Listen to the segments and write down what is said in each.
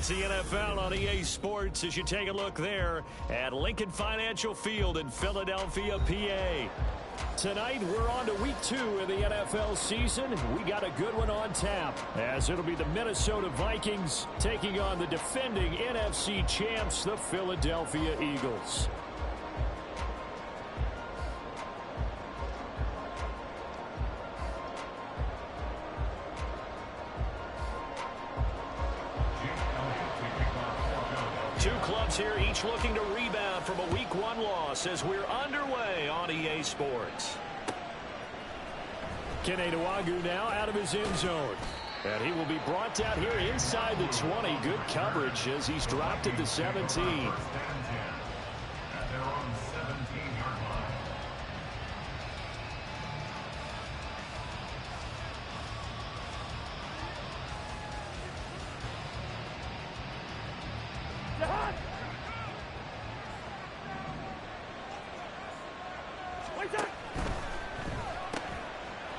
It's the NFL on EA Sports as you take a look there at Lincoln Financial Field in Philadelphia, PA. Tonight, we're on to week 2 of the NFL season. We got a good one on tap, as it'll be the Minnesota Vikings taking on the defending NFC champs, the Philadelphia Eagles. Two clubs here, each looking to rebound from a Week 1 loss as we're underway on EA Sports. Kene Nwangwu now out of his end zone. And he will be brought down here inside the 20. Good coverage as he's dropped at the 17.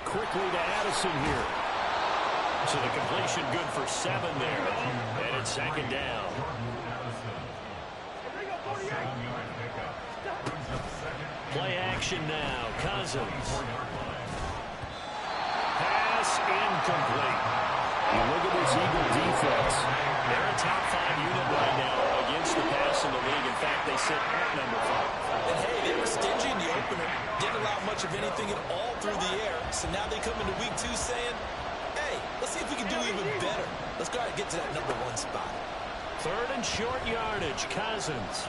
Quickly to Addison here. So the completion good for 7 there. And it's second down. Play action now. Cousins. Pass incomplete. You look at this Eagle defense. They're a top 5 unit right now against the pass in the league. In fact, they sit at number 5. And hey, they were stingy in the opener. Didn't allow much of anything at all through the air. So now they come into week 2 saying, hey, let's see if we can do even better. Let's go ahead and get to that number 1 spot. Third and short yardage. Cousins.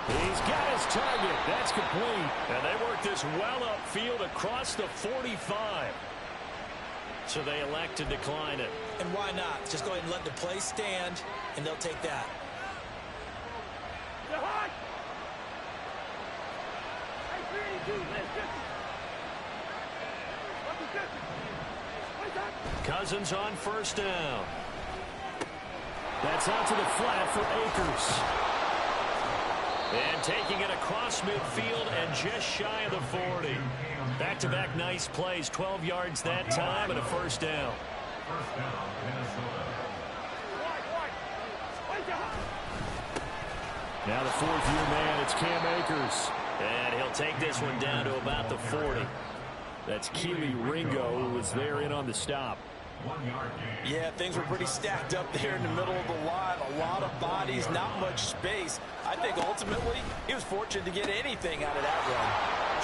He's got his target. That's complete. And they work this well upfield across the 45. So they elect to decline it. And why not? Just go ahead and let the play stand, and they'll take that. Cousins on first down. That's out to the flat for Akers. And taking it across midfield and just shy of the 40. Back-to-back nice plays. 12 yards that time and a first down. Now the 4th-year man, it's Cam Akers. And he'll take this one down to about the 40. That's Keely Ringo, who was there in on the stop. Yeah, things were pretty stacked up there in the middle of the line. A lot of bodies, not much space. I think ultimately he was fortunate to get anything out of that run.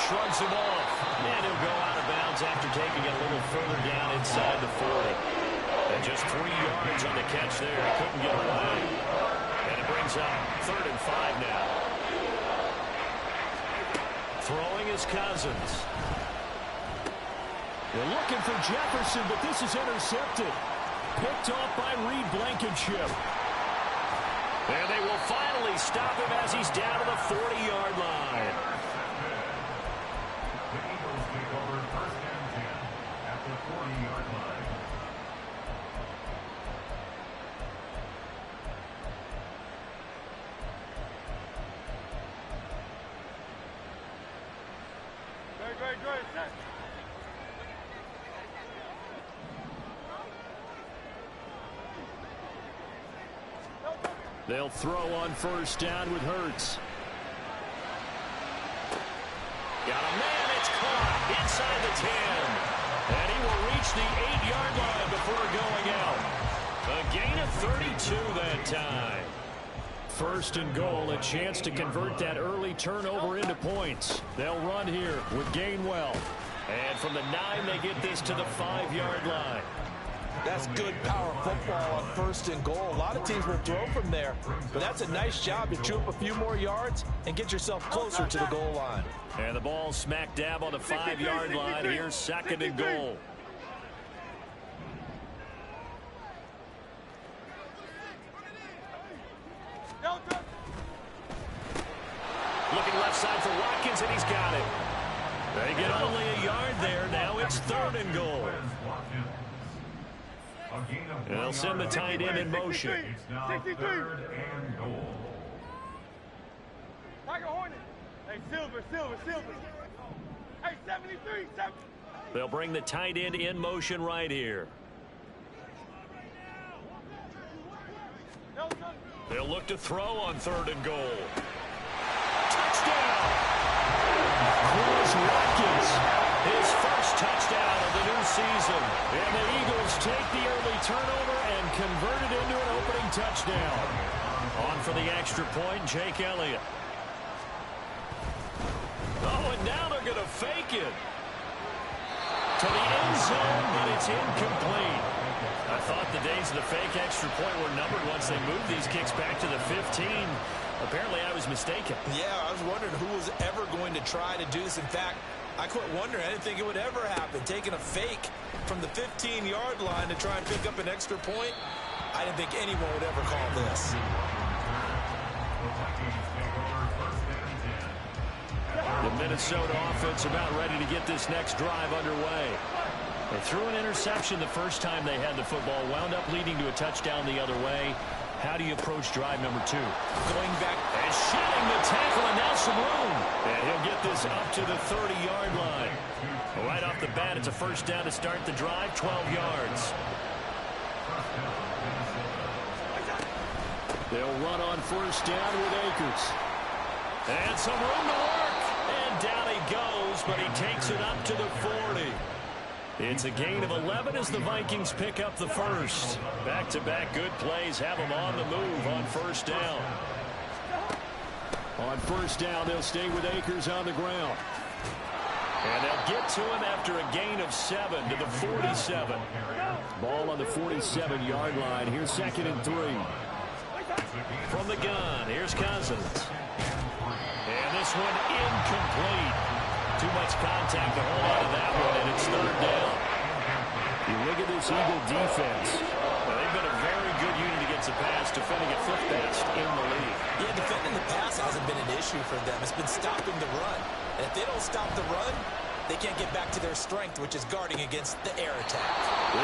Shrugs him off. And he'll go out of bounds after taking it a little further down inside the 40. And just 3 yards on the catch there. He couldn't get away. And it brings up 3rd and 5 now. Throwing is Cousins. They're looking for Jefferson, but this is intercepted. Picked off by Reed Blankenship. And they will finally stop him as he's down to the 40-yard line. The Eagles take over 1st and 10 at the 40-yard line. Great. They'll throw on first down with Hurts. Got a man, it's caught inside the 10. And he will reach the 8-yard line before going out. A gain of 32 that time. 1st and goal, a chance to convert that early turnover into points. They'll run here with Gainwell. And from the 9, they get this to the 5-yard line. That's good power football on 1st and goal. A lot of teams will throw from there, but that's a nice job to chew up a few more yards and get yourself closer to the goal line. And the ball smack dab on the 5-yard line. Here's 2nd and goal. Looking left side for Watkins, and he's got it. They get only a yard there. Now it's 3rd and goal. They'll send the tight end in motion. It's now 3rd and goal. Tiger Hornet. Hey, Silver. Hey, 73. They'll bring the tight end in motion right here. They'll look to throw on 3rd and goal. Touchdown! Chris Watkins, his first touchdown of the new season. And the Eagles take the early turnover and convert it into an opening touchdown. On for the extra point, Jake Elliott. Oh, and now they're going to fake it. To the end zone, but it's incomplete. I thought the days of the fake extra point were numbered once they moved these kicks back to the 15. Apparently, I was mistaken. Yeah, I was wondering who was ever going to try to do this. In fact, I quit wondering. I didn't think it would ever happen. Taking a fake from the 15-yard line to try and pick up an extra point, I didn't think anyone would ever call this. The Minnesota offense about ready to get this next drive underway. They threw an interception the first time they had the football, wound up leading to a touchdown the other way. How do you approach drive number 2? Going back and shedding the tackle, and now some room. And he'll get this up to the 30-yard line. Right off the bat, it's a first down to start the drive, 12 yards. They'll run on first down with Akers. And some room to work. And down he goes, but he takes it up to the 40. It's a gain of 11 as the Vikings pick up the first. Back-to-back good plays have them on the move on first down. On first down, they'll stay with Akers on the ground. And they'll get to him after a gain of 7 to the 47. Ball on the 47-yard line. Here's 2nd and 3. From the gun, here's Cousins. And this one incomplete. Too much contact to hold on to that one, and it's 3rd down. You look at this Eagle defense. Well, they've been a very good unit against the pass, defending it 5th best in the league. Yeah, defending the pass hasn't been an issue for them. It's been stopping the run. And if they don't stop the run, they can't get back to their strength, which is guarding against the air attack.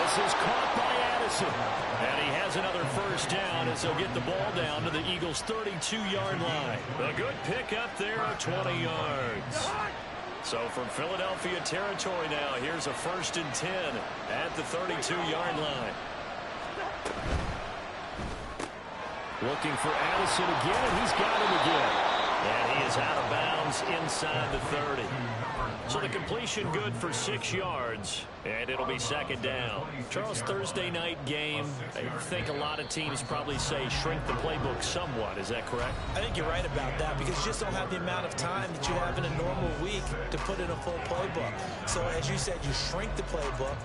This is caught by Addison. And he has another first down as they'll get the ball down to the Eagles' 32-yard line. A good pick up there of 20 yards. So from Philadelphia territory now, here's a 1st and 10 at the 32-yard line. Looking for Addison again, and he's got him again. And he is out of bounds inside the 30. So the completion good for 6 yards, and it'll be 2nd down. Charles, Thursday night game, I think a lot of teams probably say shrink the playbook somewhat. Is that correct? I think you're right about that because you just don't have the amount of time that you have in a normal week to put in a full playbook. So as you said, you shrink the playbook,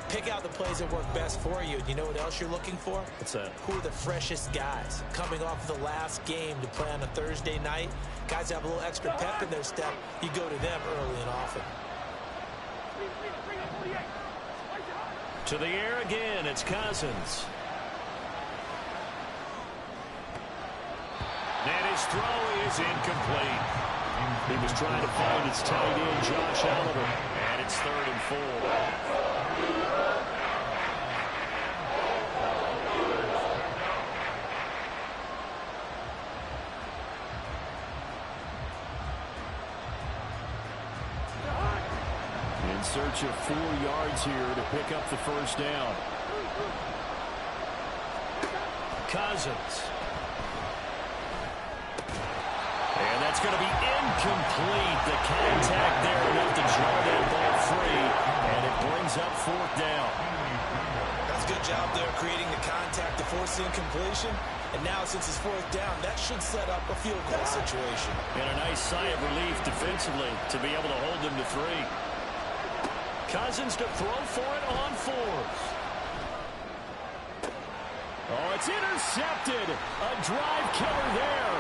pick out the plays that work best for you. You know what else you're looking for? What's that? Who are the freshest guys coming off the last game to play on a Thursday night? Guys have a little extra pep in their step. You go to them early and often. To the air again, it's Cousins. And his throw is incomplete. He was trying to find his tight end, Josh Oliver. And it's 3rd and 4. In search of 4 yards here to pick up the first down. Cousins. And that's going to be incomplete. The contact there enough to draw that ball free. And it brings up 4th down. That's a good job there creating the contact to force the incompletion. And now since it's 4th down, that should set up a field goal situation. And a nice sigh of relief defensively to be able to hold them to 3. Cousins to throw for it on 4th. Oh, it's intercepted. A drive killer there.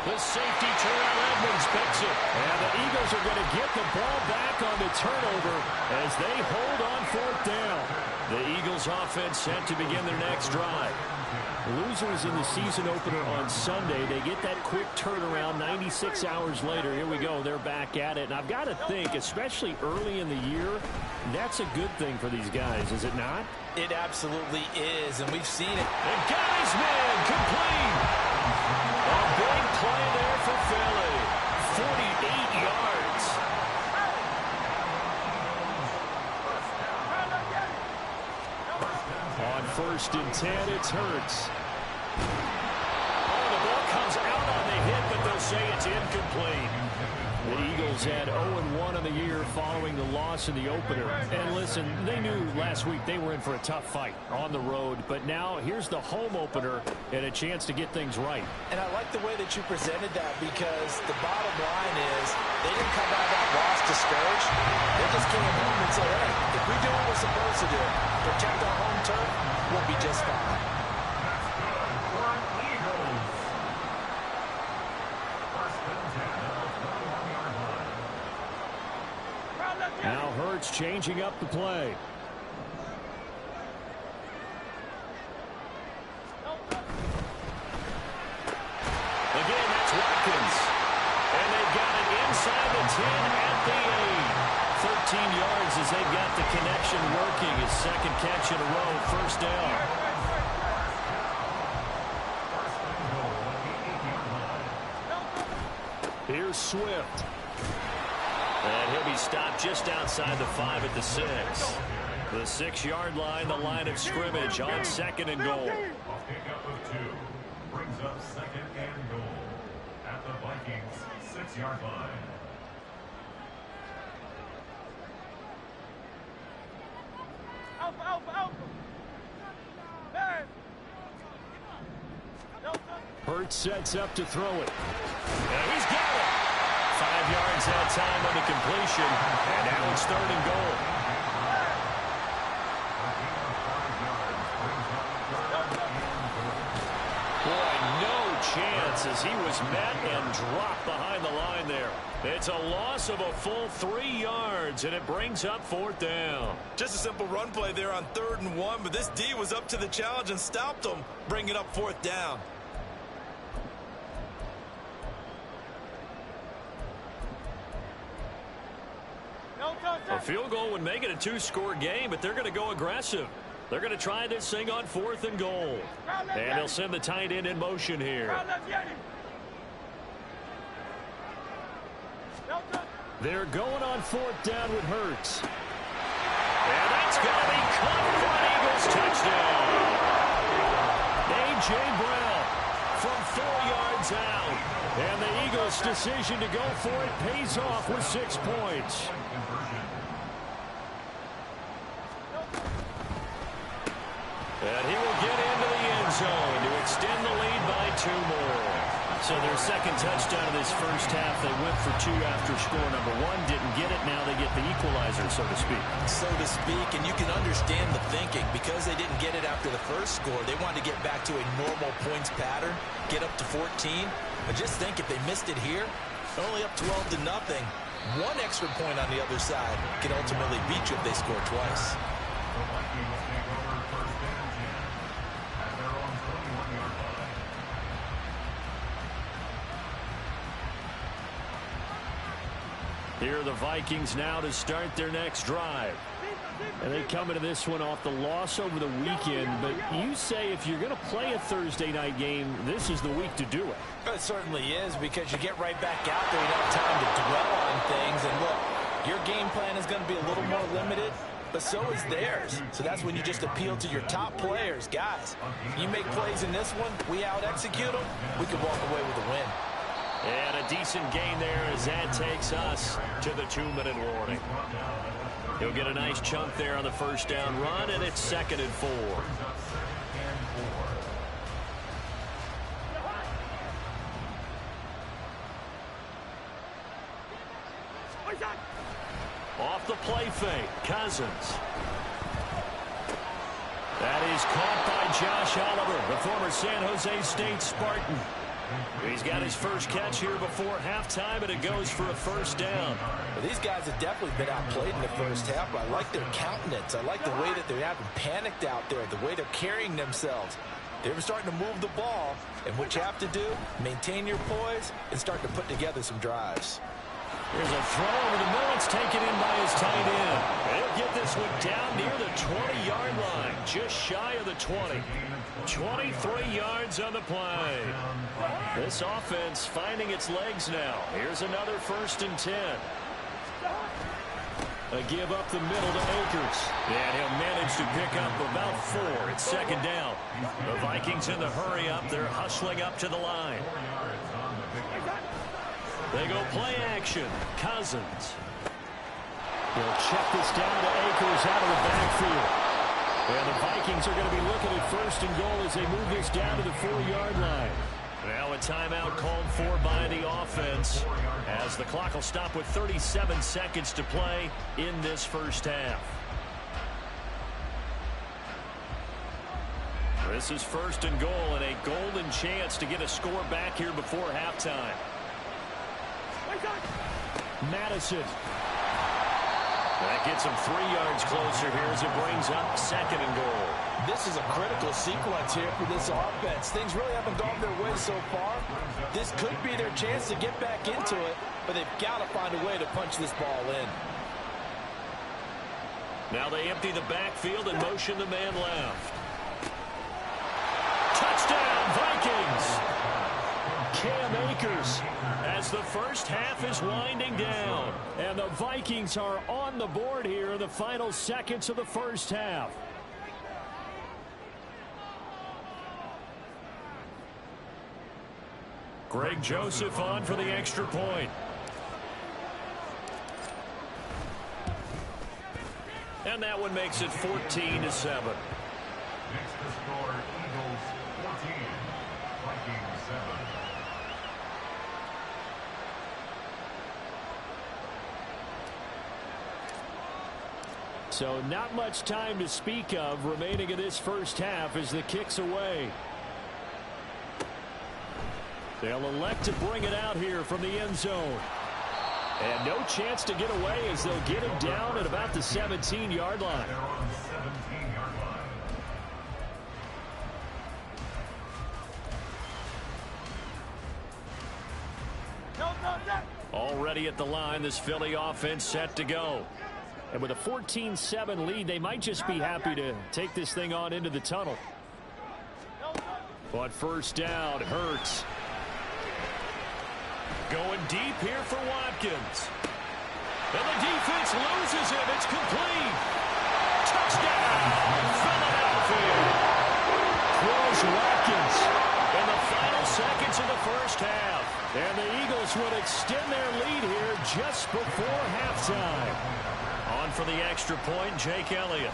The safety, Terrell Edmonds, picks it. And the Eagles are going to get the ball back on the turnover as they hold on 4th down. The Eagles offense set to begin their next drive. Losers in the season opener on Sunday. They get that quick turnaround 96 hours later. Here we go. They're back at it. And I've got to think, especially early in the year, that's a good thing for these guys, is it not? It absolutely is, and we've seen it. And got his man complete. A big play there for Philly. 48 yards. On 1st and 10, it's Hurts. goes out on the hit, but they'll say it's incomplete. The Eagles had 0-1 in the year following the loss in the opener. And listen, they knew last week they were in for a tough fight on the road. But now here's the home opener and a chance to get things right. And I like the way that you presented that, because the bottom line is they didn't come out of that loss discouraged. They just came home and said, hey, if we do what we're supposed to do, protect our home turf, we'll be just fine. Now Hurts changing up the play. Again, that's Watkins. And they've got it inside the 10 at the 8. 13 yards as they've got the connection working. His second catch in a row, first down. Here's Swift. And he'll be stopped just outside the 5 at the 6. The 6-yard line, the line of scrimmage on second and goal. A pickup of 2 brings up second and goal at the Vikings 6-yard line. Alpha, alpha, alpha. Hey. Hurts sets up to throw it. And he's got it. 5 yards that time on the completion. And now it's third and goal. Boy, no chance as he was met and dropped behind the line there. It's a loss of a full 3 yards, and it brings up fourth down. Just a simple run play there on 3rd and 1, but this D was up to the challenge and stopped them, bringing up fourth down. A field goal would make it a 2-score game, but they're going to go aggressive. They're going to try this thing on 4th and goal. And they'll send the tight end in motion here. They're going on 4th down with Hurts. And that's going to be caught for an Eagles touchdown. A.J. Brown from 4 yards out. And the Eagles' decision to go for it pays off with 6 points. And he will get into the end zone to extend the lead by 2 more. So their second touchdown of this first half, they went for 2 after score number 1. Didn't get it. Now they get the equalizer, so to speak. So to speak, and you can understand the thinking. Because they didn't get it after the first score, they wanted to get back to a normal points pattern, get up to 14. But just think, if they missed it here, only up 12-0, 1 extra point on the other side can ultimately beat you if they score twice. The Vikings take over first and 10 at their own 21-yard line. Here are the Vikings now to start their next drive. And they come into this one off the loss over the weekend. But you say if you're going to play a Thursday night game, this is the week to do it. It certainly is, because you get right back out there. You don't have time to dwell on things. And look, your game plan is going to be a little more limited, but so is theirs. So that's when you just appeal to your top players. Guys, you make plays in this one, we out-execute them, we can walk away with a win. And a decent gain there as that takes us to the 2-minute warning. He'll get a nice chunk there on the first down run, and it's 2nd and 4. Off the play fake, Cousins. That is caught by Josh Oliver, the former San Jose State Spartan. He's got his first catch here before halftime, and it goes for a first down. Well, these guys have definitely been outplayed in the first half, but I like their countenance. I like the way that they haven't panicked out there, the way they're carrying themselves. They're starting to move the ball, and what you have to do, maintain your poise and start to put together some drives. Here's a throw over the middle. It's taken in by his tight end. He'll get this one down near the 20-yard line, just shy of the 20. 23 yards on the play. This offense finding its legs now. Here's another 1st and 10. A give up the middle to Akers. And he'll manage to pick up about 4. It's second down. The Vikings in the hurry up. They're hustling up to the line. They go play action. Cousins. He'll check this down to Akers out of the backfield. And the Vikings are going to be looking at first and goal as they move this down to the 4-yard line. Now a timeout called for by the offense as the clock will stop with 37 seconds to play in this first half. This is first and goal and a golden chance to get a score back here before halftime. Madison. That gets him 3 yards closer here as it brings up second and goal. This is a critical sequence here for this offense. Things really haven't gone their way so far. This could be their chance to get back into it, but they've got to find a way to punch this ball in. Now they empty the backfield and motion the man left. Touchdown, Vikings! Cam Akers as the first half is winding down. And the Vikings are on the board here in the final seconds of the first half. Greg Joseph on for the extra point. And that one makes it 14-7. Next to score, Eagles 14, Vikings 7. So not much time to speak of remaining in this first half as the kick's away. They'll elect to bring it out here from the end zone. And no chance to get away as they'll get him down at about the 17-yard line. They're on the 17-yard line. Already at the line, this Philly offense set to go. And with a 14-7 lead, they might just be happy to take this thing on into the tunnel. But first down, Hurts. Going deep here for Watkins. And the defense loses him. It's complete. Touchdown, Philadelphia. Throws Watkins in the final seconds of the first half. And the Eagles would extend their lead here just before halftime. On for the extra point, Jake Elliott.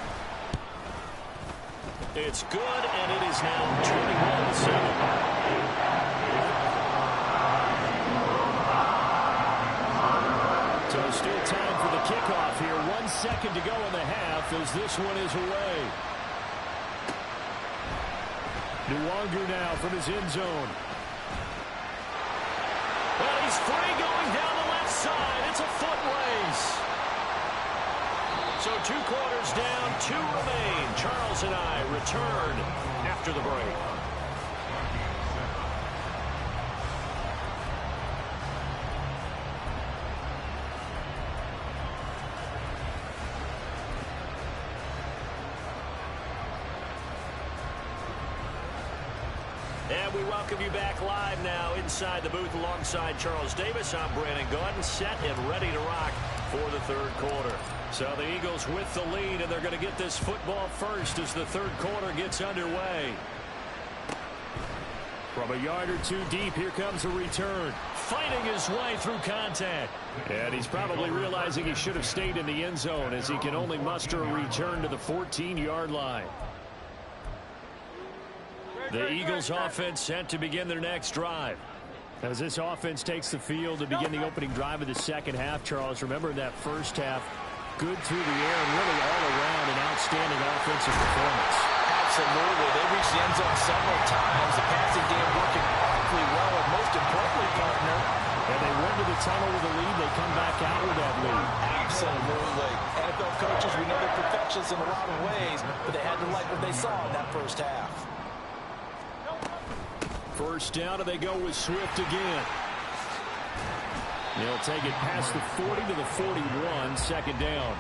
It's good, and it is now 21-7. So still time for the kickoff here. 1 second to go in the half as this one is away. Nwangu now from his end zone. Well, he's free going down the left side. It's a foot race. So 2 quarters down, 2 remain. Charles and I return after the break. And we welcome you back live now inside the booth alongside Charles Davis. I'm Brandon Gaudin, set and ready to rock for the third quarter. So the Eagles with the lead, and they're going to get this football first as the third quarter gets underway. From a yard or 2 deep, here comes a return. Fighting his way through contact. And he's probably realizing he should have stayed in the end zone as he can only muster a return to the 14-yard line. The Eagles offense set to begin their next drive. As this offense takes the field to begin the opening drive of the second half, Charles, remember that first half, good through the air and really all around an outstanding offensive performance. Absolutely. They reached the end zone several times. The passing game working awfully well, and most importantly, partner, and they went to the tunnel with a lead. They come back out with that lead. Absolutely. NFL coaches, we know they're perfectionists in a lot of ways, but they had to like what they saw in that first half. First down, and they go with Swift again. They'll take it past the 40 to the 41, second down.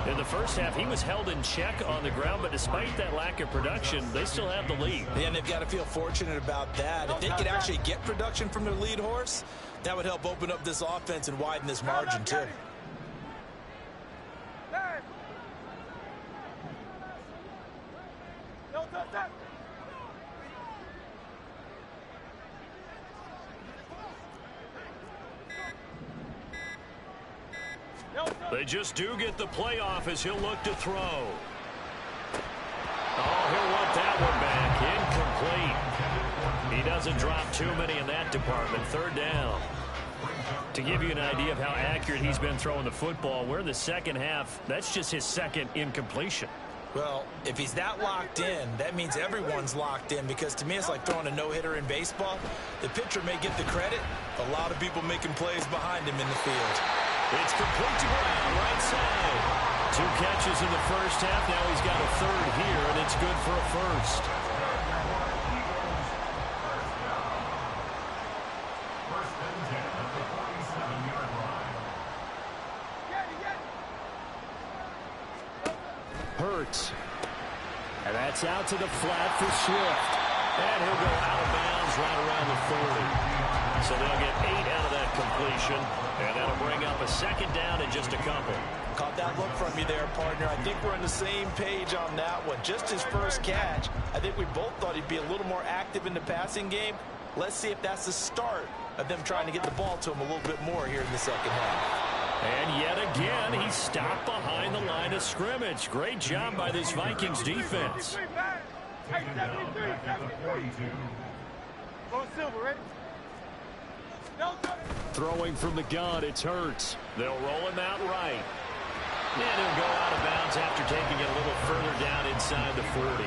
In the first half, he was held in check on the ground, but despite that lack of production, they still have the lead. And they've got to feel fortunate about that. If they could actually get production from their lead horse, that would help open up this offense and widen this margin, too. They just do get the playoff as he'll look to throw. Oh, he'll want that one back. Incomplete. He doesn't drop too many in that department. Third down. To give you an idea of how accurate he's been throwing the football, we're in the second half. That's just his second incompletion. Well, if he's that locked in, that means everyone's locked in, because to me it's like throwing a no-hitter in baseball. The pitcher may get the credit, a lot of people making plays behind him in the field. It's complete to Brown, right side. 2 catches in the first half. Now he's got a third here, and it's good for a first. Hurts. And that's out to the flat for Swift. And he'll go out of bounds right around the 40. So they'll get 8 out of that completion. And that'll bring up a second down in just a couple. Caught that look from you there, partner. I think we're on the same page on that one. Just his first catch. I think we both thought he'd be a little more active in the passing game. Let's see if that's the start of them trying to get the ball to him a little bit more here in the second half. And yet again, he's stopped behind the line of scrimmage. Great job by this Vikings defense. Hey, 73, 73. Go Silver, ready? No, no. Throwing from the gun, it's Hurts. They'll roll him out right. And he'll go out of bounds after taking it a little further down inside the 40.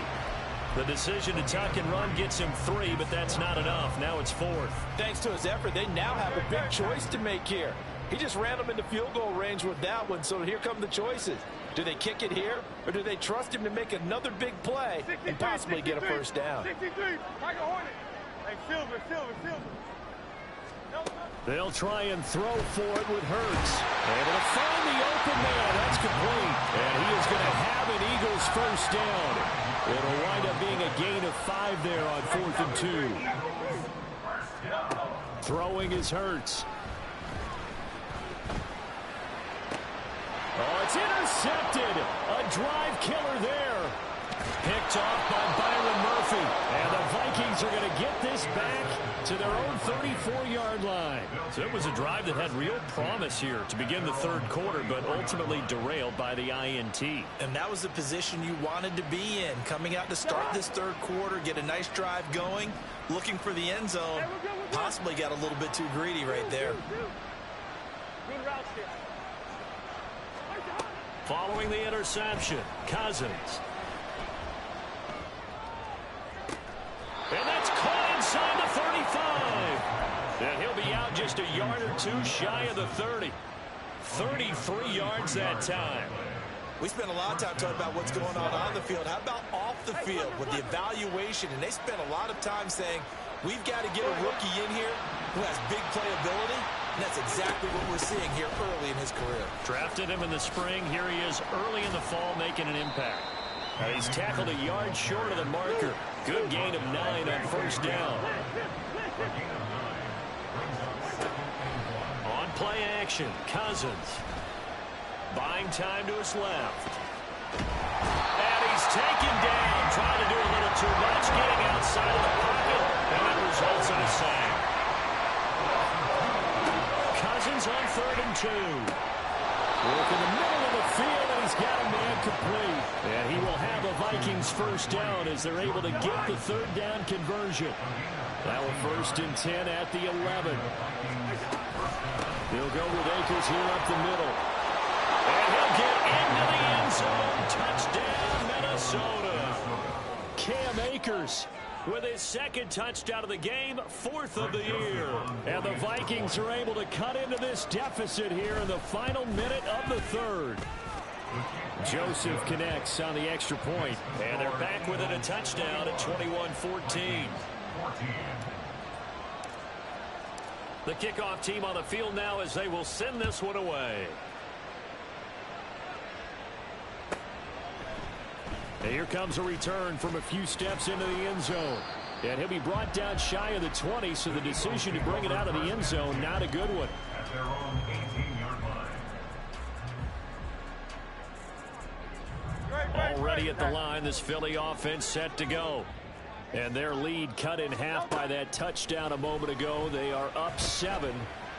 The decision to tuck and run gets him 3, but that's not enough. Now it's 4th. Thanks to his effort, they now have a big choice to make here. He just ran them into field goal range with that one, so here come the choices. Do they kick it here, or do they trust him to make another big play and possibly get a first down? 63, Michael Hornet. Hey, Silver. They'll try and throw for it with Hurts. Able to find the open man. That's complete. And he is going to have an Eagles first down. It'll wind up being a gain of 5 there on 4th and 2. Throwing is Hurts. Oh, it's intercepted. A drive killer there. Picked off by Byron Murphy. And the Vikings are going to get this back to their own 34-yard line. So it was a drive that had real promise here to begin the third quarter, but ultimately derailed by the INT. And that was the position you wanted to be in. Coming out to start this third quarter, get a nice drive going, looking for the end zone. Possibly got a little bit too greedy right there. Good route here. Following the interception, Cousins. And that's caught inside the 35. And he'll be out just a yard or 2 shy of the 30. 33 yards that time. We spent a lot of time talking about what's going on the field. How about off the field with the evaluation? And they spent a lot of time saying, we've got to get a rookie in here who has big playability. And that's exactly what we're seeing here early in his career. Drafted him in the spring. Here he is early in the fall making an impact. He's tackled a yard short of the marker. Good gain of 9 on first down. On play action, Cousins. Buying time to his left. And he's taken down. Trying to do a little too much. Getting outside of the pocket. And that results in a sack. Cousins on 3rd and 2. Work in the middle of the field, and he's got a man complete. And he will have a Vikings first down as they're able to get the 3rd down conversion. Now a 1st and 10 at the 11. He'll go with Akers here up the middle. And he'll get into the end zone. Touchdown, Minnesota. Cam Akers with his 2nd touchdown of the game, 4th of the year. And the Vikings are able to cut into this deficit here in the final minute of the 3rd. Joseph connects on the extra point, and they're back within a touchdown at 21-14. The kickoff team on the field now as they will send this one away. And here comes a return from a few steps into the end zone. And he'll be brought down shy of the 20, so the decision to bring it out of the end zone, not a good one. At their own 18-yard line. Already at the line, this Philly offense set to go. And their lead cut in half by that touchdown a moment ago. They are up 7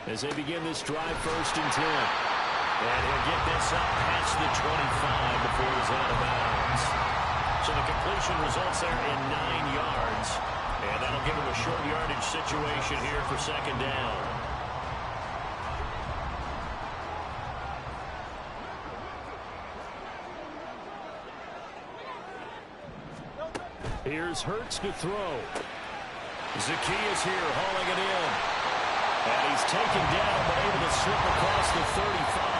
as they begin this drive, 1st and 10. And he'll get this up past the 25 before he's out of bounds. So the completion results there in 9 yards. And that'll give him a short yardage situation here for 2nd down. Here's Hurts to throw. Zacchaeus here hauling it in. And he's taken down but able to slip across the 35.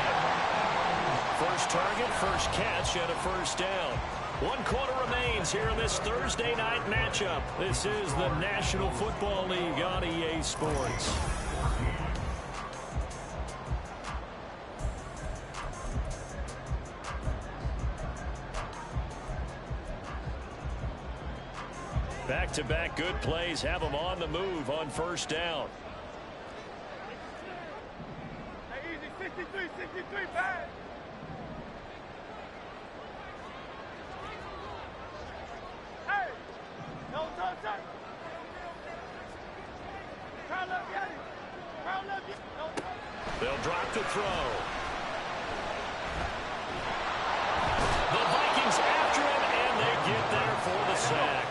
First target, first catch, and a 1st down. 1 quarter remains here in this Thursday night matchup. This is the National Football League on EA Sports. Back-to-back good plays have them on the move on 1st down. Hey, easy, 63, bad. Hey, no touch. Crowd left, get it. Crowd left, get it. No touch. They'll drop the throw. The Vikings after him, and they get there for the sack.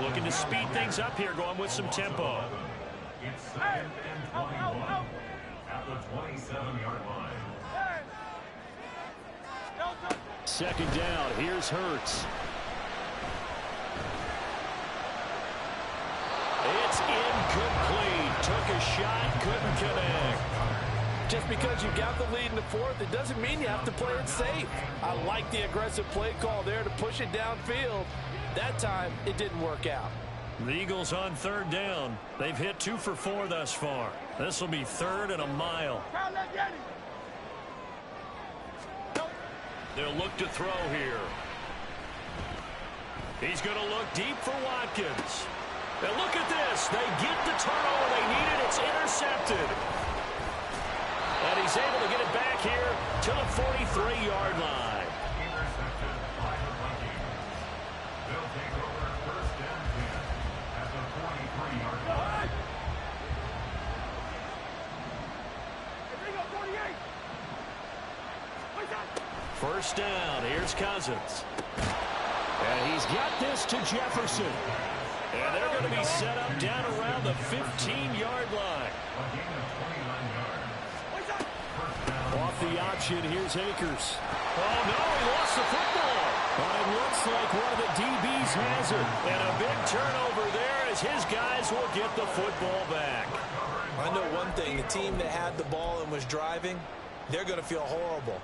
Looking to speed things up here, going with some tempo. It's 2nd and 21 at the 27-yard line. Hey. No touch. 2nd down. Here's Hurts. It's incomplete. Took a shot, couldn't connect. Just because you got the lead in the 4th, it doesn't mean you have to play it safe. I like the aggressive play call there to push it downfield. That time, it didn't work out. The Eagles on 3rd down. They've hit 2 for 4 thus far. This will be 3rd and a mile. Crowd left, get it. No. They'll look to throw here. He's going to look deep for Watkins. Now look at this. They get the turnover they needed. It's intercepted. And he's able to get it back here to the 43-yard line. Intercepted by the Vikings. They'll take over 1st and 10 at the 43-yard line. Hey, bring up 48. What's that? 1st down. Here's Cousins. And he's got this to Jefferson. And they're going to be set up down around the 15-yard line. A gain of 29 yards. What's that? Off the option, here's Akers. Oh, no, he lost the football. But it looks like one of the DBs has it. And a big turnover there as his guys will get the football back. I know one thing. The team that had the ball and was driving, they're going to feel horrible.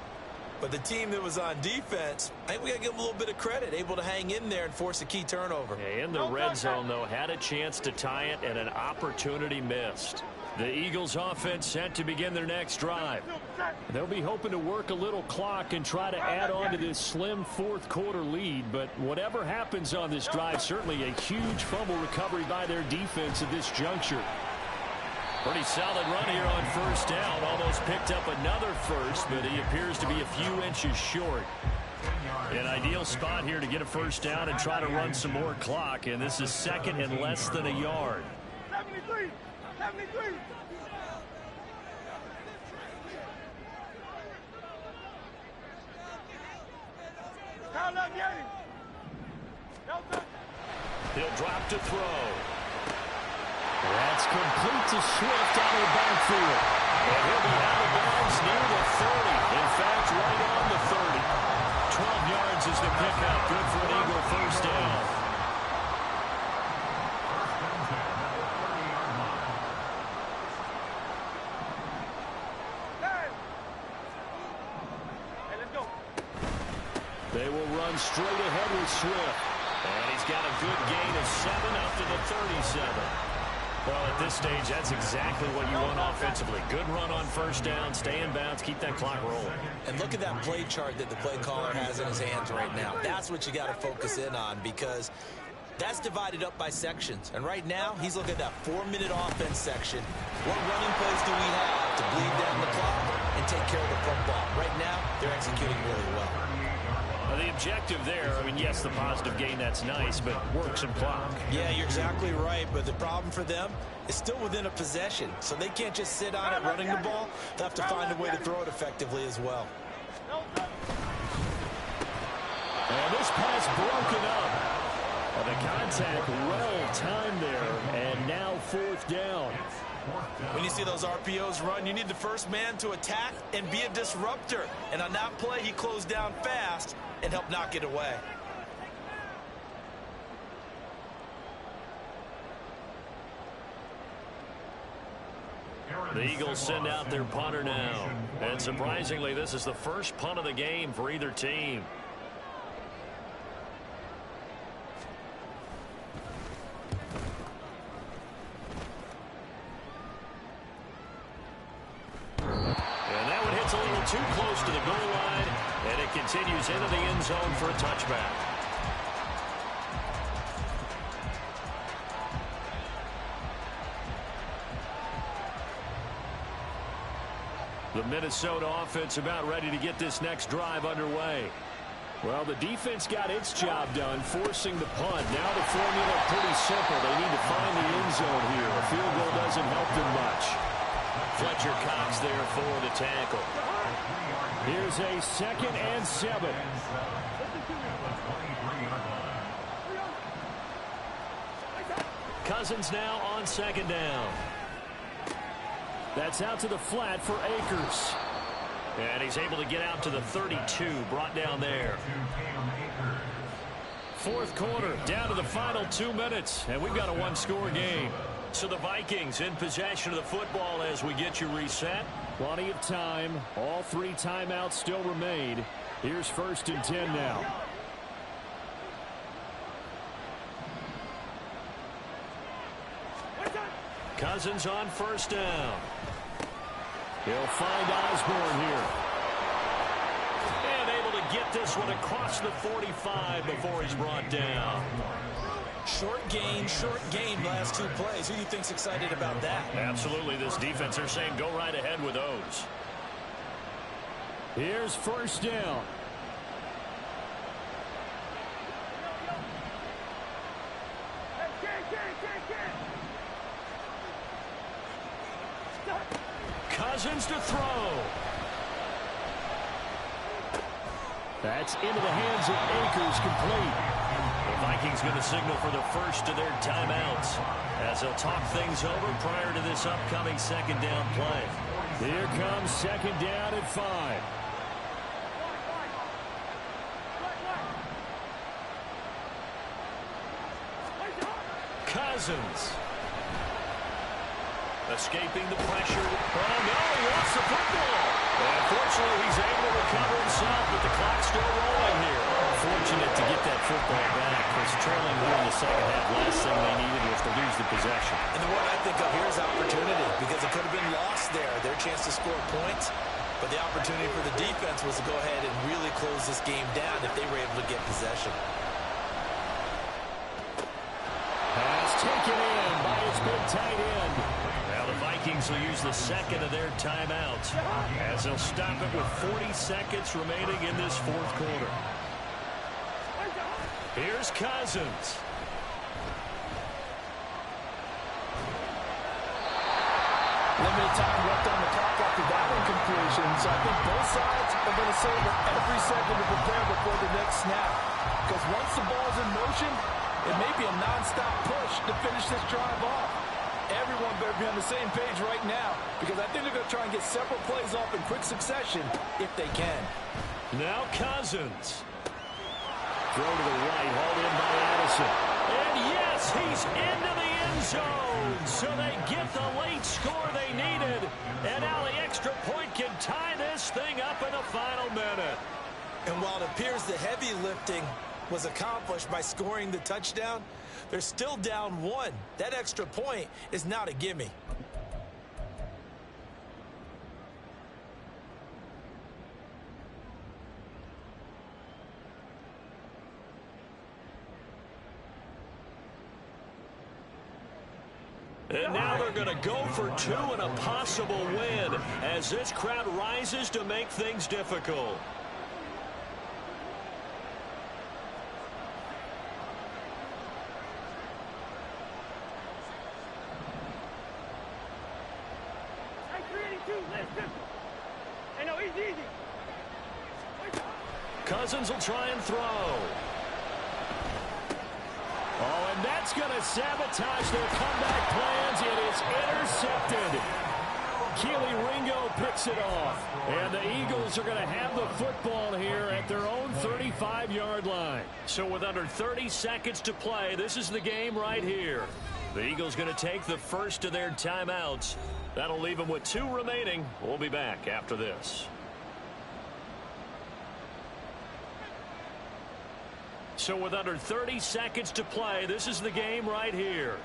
But the team that was on defense, I think we got to give them a little bit of credit, able to hang in there and force a key turnover. In the red zone, though, had a chance to tie it and an opportunity missed. The Eagles offense set to begin their next drive. They'll be hoping to work a little clock and try to add on to this slim 4th quarter lead. But whatever happens on this drive, certainly a huge fumble recovery by their defense at this juncture. Pretty solid run here on 1st down. Almost picked up another first, but he appears to be a few inches short. An ideal spot here to get a 1st down and try to run some more clock. And this is 2nd and less than a yard. 73. 73. Crowd left, get it. No touch. He'll drop to throw. That's complete to Swift out of the backfield. And he'll be out of bounds near the 30. In fact, right on the 30. 12 yards is the pickup. Good for an Eagle 1st down. Hey, let's go. They will run straight ahead with Swift. And he's got a good gain of 7 up to the 37. Well, at this stage, that's exactly what you want offensively. Good run on 1st down, stay in bounds, keep that clock rolling. And look at that play chart that the play caller has in his hands right now. That's what you got to focus in on because that's divided up by sections. And right now, he's looking at that 4-minute offense section. What running plays do we have to bleed down the clock and take care of the football? Right now, they're executing really well. The objective there, I mean, yes, the positive gain, that's nice, but work some clock. Yeah, you're exactly right, but the problem for them is still within a possession, so they can't just sit on it running the ball. They'll have to find a way to throw it effectively as well. And this pass broken up. And the contact well timed there, and now fourth down. When you see those RPOs run, you need the first man to attack and be a disruptor. And on that play, he closed down fast and helped knock it away. The Eagles send out their punter now. And surprisingly, this is the first punt of the game for either team. A little too close to the goal line, and it continues into the end zone for a touchback. The Minnesota offense about ready to get this next drive underway. Well, the defense got its job done, forcing the punt. Now the formula pretty simple. They need to find the end zone here. A field goal doesn't help them much. Fletcher Cox there for the tackle. Here's a 2nd and 7. Cousins now on 2nd down. That's out to the flat for Akers. And he's able to get out to the 32, brought down there. Fourth quarter, down to the final 2 minutes, and we've got a one-score game. So the Vikings in possession of the football as we get you reset. Plenty of time. All 3 timeouts still remain. Here's 1st and 10 now. Cousins on 1st down. He'll find Osborne here. And able to get this one across the 45 before he's brought down. Short gain last 2 plays. Who do you think's excited about that? Absolutely, this defense, they're saying go right ahead with those. Here's 1st down. Cousins to throw. That's into the hands of Akers, complete. The Vikings going to signal for the first of their timeouts as they'll talk things over prior to this upcoming 2nd down play. Here comes 2nd down at 5. Cousins. Escaping the pressure. Oh, no, he lost the football. And fortunately, he's able to recover himself, but the clock's still rolling here. Fortunate to get that football back. It's trailing here in the 2nd half. Last thing they needed was to lose the possession. And the one I think of here is opportunity, because it could have been lost there. Their chance to score points, but the opportunity for the defense was to go ahead and really close this game down if they were able to get possession. Pass taken in by his big tight end. Now the Vikings will use the 2nd of their timeouts as they'll stop it with 40 seconds remaining in this 4th quarter. Here's Cousins. Limited time left on the clock after that incompletion, so I think both sides are going to savor every second to prepare before the next snap. Because once the ball's in motion, it may be a non-stop push to finish this drive off. Everyone better be on the same page right now, because I think they're going to try and get several plays off in quick succession if they can. Now Cousins. Throw to the right, hauled in by Addison. And yes, he's into the end zone. So they get the late score they needed. And now the extra point can tie this thing up in the final minute. And while it appears the heavy lifting was accomplished by scoring the touchdown, they're still down 1. That extra point is not a gimme. And now they're going to go for 2 and a possible win as this crowd rises to make things difficult. Easy. Cousins will try and throw. Oh, and that's going to sabotage their comeback plans. It is intercepted. Keely Ringo picks it off. And the Eagles are going to have the football here at their own 35-yard line. So with under 30 seconds to play, this is the game right here. The Eagles going to take the first of their timeouts. That'll leave them with 2 remaining. We'll be back after this. So with under 30 seconds to play, this is the game right here.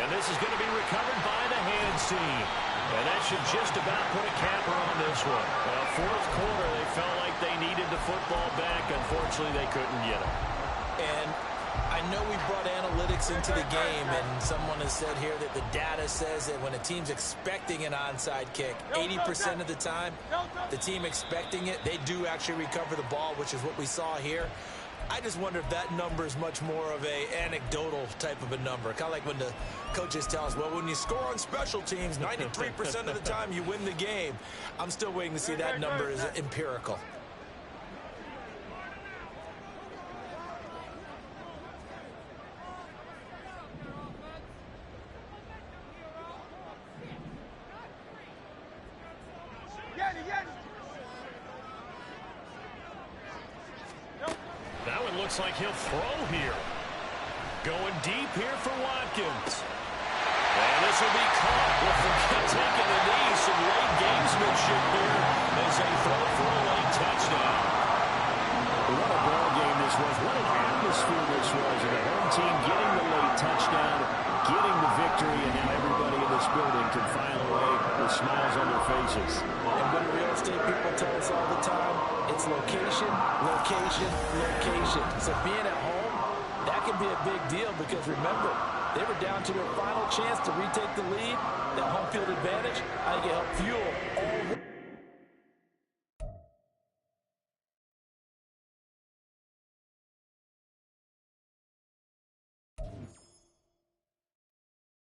And this is going to be recovered by the hands team. And that should just about put a capper on this one. Well, fourth quarter, they felt like they needed the football back. Unfortunately, they couldn't get it. And I know we brought analytics into the game, and someone has said here that the data says that when a team's expecting an onside kick, 80% of the time, the team expecting it, they do actually recover the ball, which is what we saw here. I just wonder if that number is much more of a anecdotal type of a number. Kind of like when the coaches tell us, well, when you score on special teams, 93% of the time you win the game. I'm still waiting to see that number is empirical. Now it looks like he'll throw here. Going deep here for Watkins. And this will be caught with the taking the knee. Some late gamesmanship here as they throw for a late touchdown. What a ball game this was. What an atmosphere this was. And the home team getting the late touchdown, getting the victory, and now everybody in this building can file away with smiles on their faces. And what real estate people tell us all the time, it's location, location, location. So being at home, that can be a big deal because remember, they were down to their final chance to retake the lead. That home field advantage, I think it helped fuel all